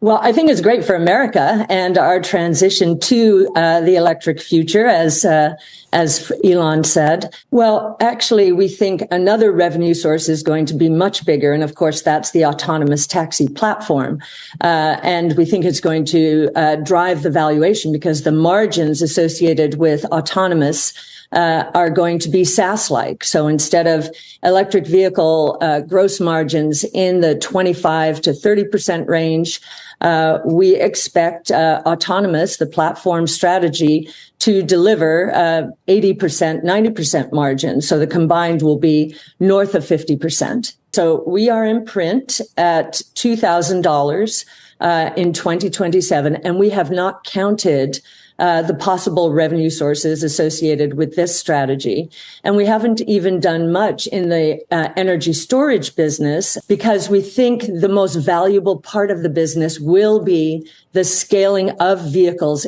Well, I think it's great for America and our transition to the electric future, as Elon said. Well, actually, we think another revenue source is going to be much bigger, and of course, that's the autonomous taxi platform. And we think it's going to drive the valuation because the margins associated with autonomous are going to be SaaS-like. So instead of electric vehicle gross margins in the 25 to 30% range, we expect autonomous, the platform strategy, to deliver 80%, 90% margin. So the combined will be north of 50%. So we are in print at $2,000 in 2027, and we have not counted the possible revenue sources associated with this strategy. And we haven't even done much in the energy storage business because we think the most valuable part of the business will be the scaling of vehicles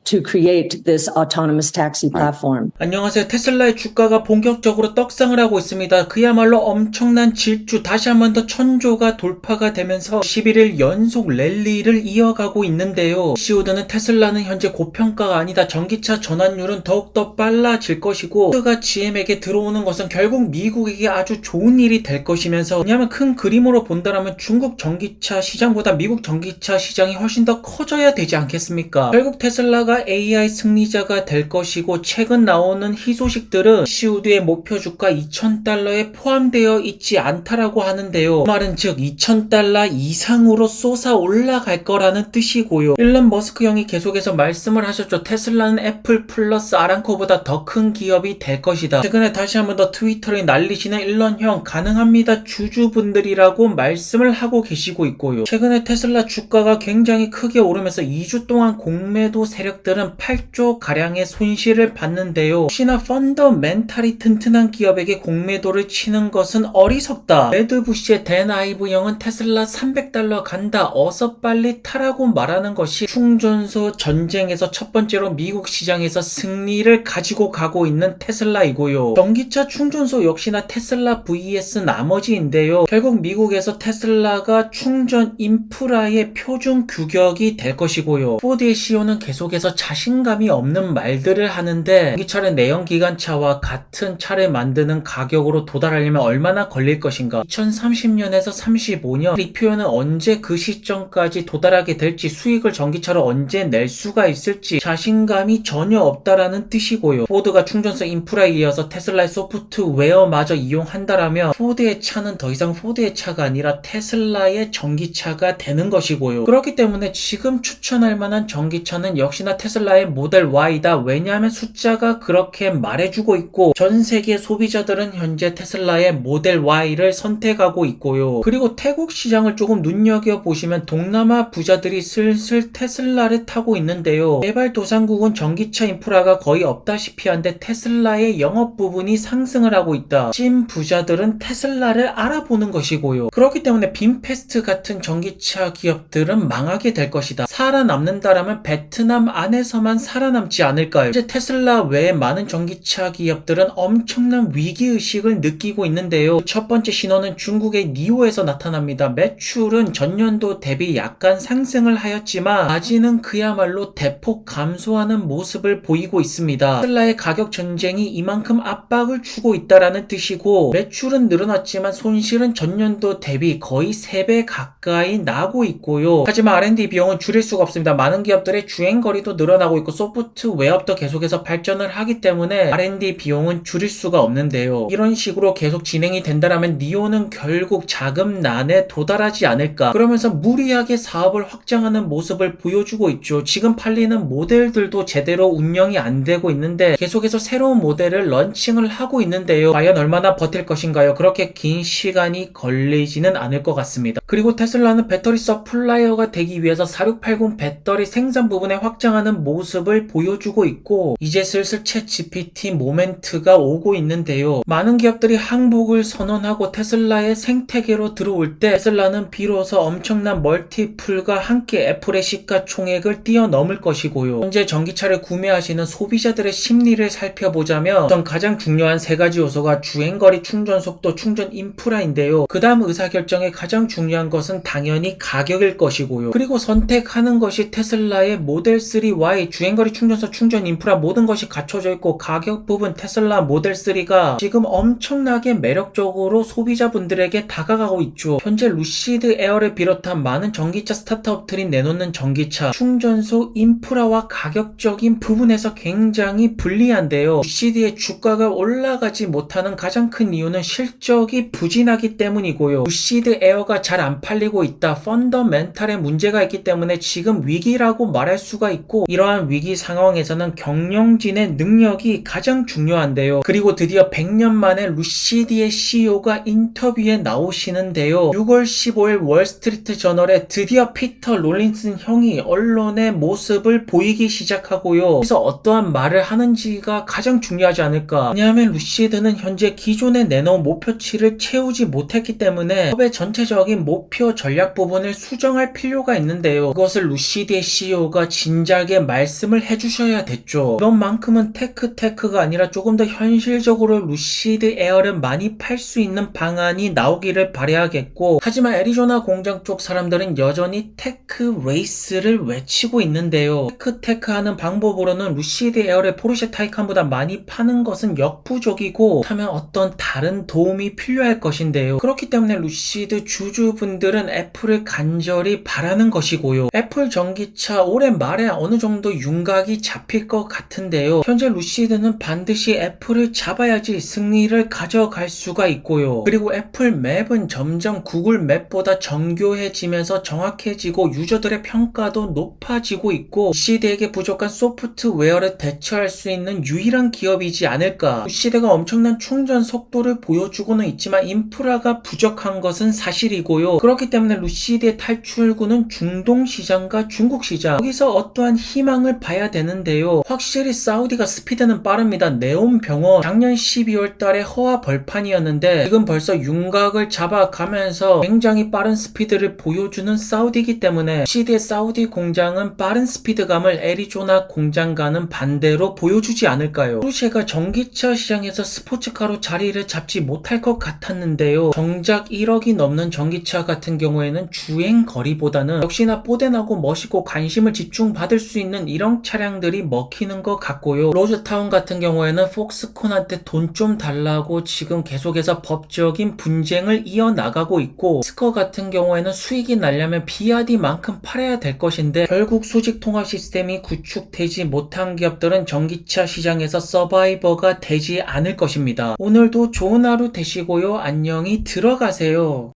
to create this autonomous taxi platform. 안녕하세요. 테슬라의 주가가 본격적으로 떡상을 하고 있습니다. 그야말로 엄청난 질주, 다시 한 번 더 1000조가 돌파가 되면서 11일 연속 랠리를 이어가고 있는데요. 시우드는 테슬라는 현재 고평가가 아니다. 전기차 전환율은 더욱더 빨라질 것이고 푸드가 GM에게 들어오는 것은 결국 미국에게 아주 좋은 일이 될 것이면서, 왜냐하면 큰 그림으로 본다면 중국 전기차 시장보다 미국 전기차 시장이 훨씬 더 커져야 되지 않겠습니까? 결국 테슬라가 AI 승리자가 될 것이고, 최근 나오는 희소식들은 시우드의 목표 주가 $2,000에 포함되어 있지 않다라고 하는데요. 그 말은 즉 $2,000 이상으로 솟아 올라갈 거라는 뜻이고요. 일론 머스크 형이 계속해서 말씀을 하셨죠. 테슬라는 애플 플러스 아람코보다 더 큰 기업이 될 것이다. 최근에 다시 한번 더 트위터를 날리시는 일론 형, 가능합니다 주주분들이라고 말씀을 하고 계시고 있고요. 최근에 테슬라 주가가 굉장히 크게 오르면서 2주 동안 공매도 세력들은 8조가량의 손실을 봤는데요. 혹시나 펀더멘탈이 튼튼한 기업에게 공매도를 치는 것은 어리석다. 레드부시의 댄 아이브 형은 테슬라 $300 간다, 어서 빨리 타라고 말하는 것이 충전소 전쟁에서 첫 번째로 미국 시장에서 승리를 가지고 가고 있는 테슬라이고요. 전기차 충전소 역시나 테슬라 vs 나머지인데요. 결국 미국에서 테슬라가 충전 인프라의 표준 규격이 될 것이고요. 포드의 CEO는 계속해서 자신감이 없는 말들을 하는데, 전기차를 내연기관차와 같은 차를 만드는 가격으로 도달하려면 얼마나 걸릴 것인가, 2030년에서 35년 이 표현은 언제 그 시점까지 도달하게 될지, 수익을 전기차로 언제 낼 수가 있을지 자신감이 전혀 없다라는 뜻이고요. 포드가 충전소 인프라에 이어서 테슬라의 소프트웨어마저 이용한다라면 포드의 차는 더 이상 포드의 차가 아니라 테슬라의 전기차가 되는 것이고요. 그렇기 때문에 지금 추천할 만한 전기차는 역시나 테슬라의 모델 Y다. 왜냐하면 숫자가 그렇게 말해주고 있고 전 세계 소비자들은 현재 테슬라의 모델 Y를 선택하고 있고요. 그리고 태국 시장을 조금 눈여겨보시면 동남아 부자들이 슬슬 테슬라를 타고 있는데요. 개발도상국은 전기차 인프라가 거의 없다시피 한데 테슬라의 영업 부분이 상승을 하고 있다. 찐 부자들은 테슬라를 알아보는 것이고요. 그렇기 때문에 빔페스트 같은 전기차 기업들은 망하게 될 것이다. 살아남는다라면 베트남 안에서만 살아남지 않을까요? 이제 테슬라 외에 많은 전기차 기업들은 엄청난 위기의식을 느끼고 있는데요. 첫 번째 신호는 중국의 니오에서 나타납니다. 매출은 전년도 대비 약간 상승을 하였지만 마진은 그야말로 대폭 감소하는 모습을 보이고 있습니다. 테슬라의 가격 전쟁이 이만큼 압박을 주고 있다라는 뜻이고, 매출은 늘어났지만 손실은 전년도 대비 거의 3배 가까이 나고 있고요. 하지만 R&D 비용은 줄일 수가 없습니다. 많은 기업들의 주행거리도 늘어나고 있고 소프트웨어도 계속해서 발전을 하기 때문에 R&D 비용은 줄일 수가 없는데요. 이런 식으로 계속 진행이 된다면 니오는 결국 자금난에 도달하지 않을까, 그러면서 무리하게 사업을 확장하는 모습을 보여주고 있죠. 지금 팔리는 모델들도 제대로 운영이 안 되고 있는데 계속해서 새로운 모델을 런칭을 하고 있는데요. 과연 얼마나 버틸 것인가요? 그렇게 긴 시간이 걸리지는 않을 것 같습니다. 그리고 테슬라는 배터리 서플라이어가 되기 위해서 4680 배터리 생산 부분에 확장하는 모습을 보여주고 있고, 이제 슬슬 챗 GPT 모멘트가 오고 있는데요. 많은 기업들이 항복을 선언하고 테슬라의 생태계로 들어올 때 테슬라는 비로소 엄청난 멀티플과 함께 애플의 시가총액을 뛰어넘을 것이고, 것이고요. 현재 전기차를 구매하시는 소비자들의 심리를 살펴보자면 우선 가장 중요한 세 가지 요소가 주행거리, 충전 속도, 충전 인프라인데요. 그 다음 의사결정에 가장 중요한 것은 당연히 가격일 것이고요. 그리고 선택하는 것이 테슬라의 모델 3Y, 주행거리, 충전소, 충전 인프라 모든 것이 갖춰져 있고 가격 부분 테슬라 모델 3가 지금 엄청나게 매력적으로 소비자분들에게 다가가고 있죠. 현재 루시드 에어를 비롯한 많은 전기차 스타트업들이 내놓는 전기차, 충전소 인프라와 가격적인 부분에서 굉장히 불리한데요. 루시드의 주가가 올라가지 못하는 가장 큰 이유는 실적이 부진하기 때문이고요. 루시드 에어가 잘 안 팔리고 있다. 펀더멘탈에 문제가 있기 때문에 지금 위기라고 말할 수가 있고, 이러한 위기 상황에서는 경영진의 능력이 가장 중요한데요. 그리고 드디어 100년 만에 루시드의 CEO가 인터뷰에 나오시는데요. 6월 15일 월스트리트 저널에 드디어 피터 롤린슨 형이 언론의 모습을 보이기 시작하고요. 그래서 어떠한 말을 하는지가 가장 중요하지 않을까. 왜냐하면 루시드는 현재 기존에 내놓은 목표치를 채우지 못했기 때문에 사업의 전체적인 목표 전략 부분을 수정할 필요가 있는데요. 그것을 루시드의 CEO가 진작에 말씀을 해주셔야 됐죠. 이번만큼은 테크가 아니라 조금 더 현실적으로 루시드 에어를 많이 팔 수 있는 방안이 나오기를 바라야겠고, 하지만 애리조나 공장 쪽 사람들은 여전히 테크 레이스를 외치고 있는데요. 테크 하는 방법으로는 루시드 에어를 포르쉐 타이칸보다 많이 파는 것은 역부족이고, 하면 어떤 다른 도움이 필요할 것인데요. 그렇기 때문에 루시드 주주분들은 애플을 간절히 바라는 것이고요. 애플 전기차 올해 말에 어느 정도 윤곽이 잡힐 것 같은데요. 현재 루시드는 반드시 애플을 잡아야지 승리를 가져갈 수가 있고요. 그리고 애플 맵은 점점 구글 맵보다 정교해지면서 정확해지고 유저들의 평가도 높아지고 있고, 루시드에게 부족한 소프트웨어를 대처할 수 있는 유일한 기업이지 않을까. 루시드가 엄청난 충전 속도를 보여주고는 있지만 인프라가 부족한 것은 사실이고요. 그렇기 때문에 루시드의 탈출구는 중동 시장과 중국 시장, 여기서 어떠한 희망을 봐야 되는데요. 확실히 사우디가 스피드는 빠릅니다. 네온 병원 작년 12월 달에 허화 벌판이었는데 지금 벌써 윤곽을 잡아가면서 굉장히 빠른 스피드를 보여주는 사우디이기 때문에 루시드의 사우디 공장은 빠른 스피드감을 애리조나 공장과는 반대로 보여주지 않을까요? 포르쉐가 전기차 시장에서 스포츠카로 자리를 잡지 못할 것 같았는데요. 정작 1억이 넘는 전기차 같은 경우에는 주행 거리보다는 역시나 뽀대나고 멋있고 관심을 집중받을 수 있는 이런 차량들이 먹히는 것 같고요. 로즈타운 같은 경우에는 폭스콘한테 돈 좀 달라고 지금 계속해서 법적인 분쟁을 이어나가고 있고, 스커 같은 경우에는 수익이 나려면 비아디만큼 팔아야 될 것인데 결국 수직 통합 시스템이 구축되지 못한 기업들은 전기차 시장에서 서바이버가 되지 않을 것입니다. 오늘도 좋은 하루 되시고요. 안녕히 들어가세요.